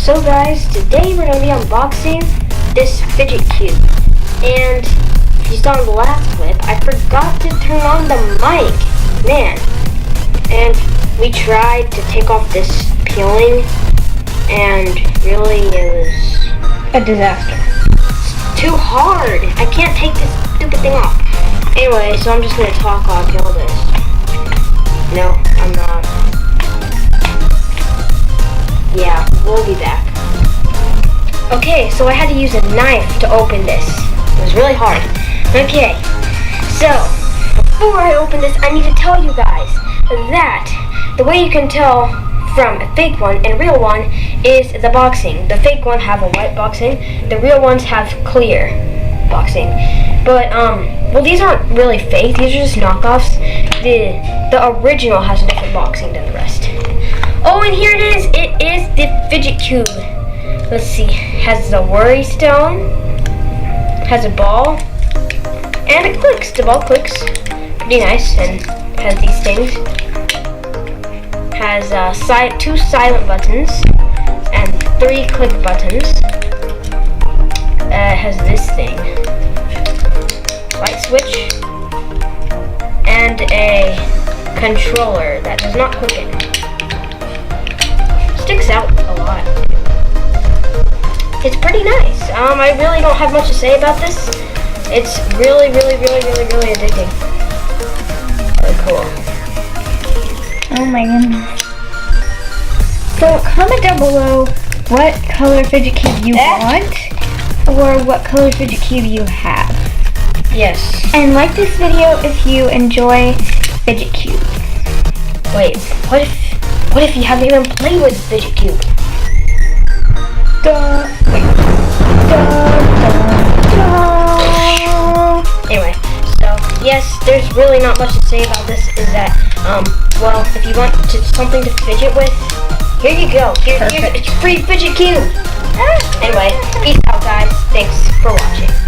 So guys, today we're going to be unboxing this Fidget cube. And if you saw in the last clip, I forgot to turn on the mic. Man. And we tried to take off this peeling, and really it was a disaster. It's too hard. I can't take this stupid thing off. Anyway, so I'm just going to talk while I peel this. No, I'm not. Yeah, we'll be back. Okay, so I had to use a knife to open this. It was really hard. Okay, so before I open this, I need to tell you guys that the way you can tell from a fake one and real one is the boxing. The fake one have a white boxing. The real ones have clear boxing. But well, these aren't really fake. These are just knockoffs. The original has a different boxing than the rest. Oh, and here it is. It is the Fidget cube. Let's see. Has the worry stone. Has a ball. And it clicks. The ball clicks. Pretty nice. And has these things. Has two silent buttons. And 3 click buttons. Has this thing. Light switch. And a controller that does not click it. Sticks out a lot. It's pretty nice. I really don't have much to say about this. It's really addicting. Really cool. Oh my goodness. So comment down below what color Fidget cube you want, or what color Fidget cube you have. Yes. And like this video if you enjoy Fidget cubes. Wait, what if you haven't even played with Fidget cube? Anyway, so yes, there's really not much to say about this. Is that well, if you want something to fidget with, here you go. Here's a free Fidget cube. Anyway, peace out, guys. Thanks for watching.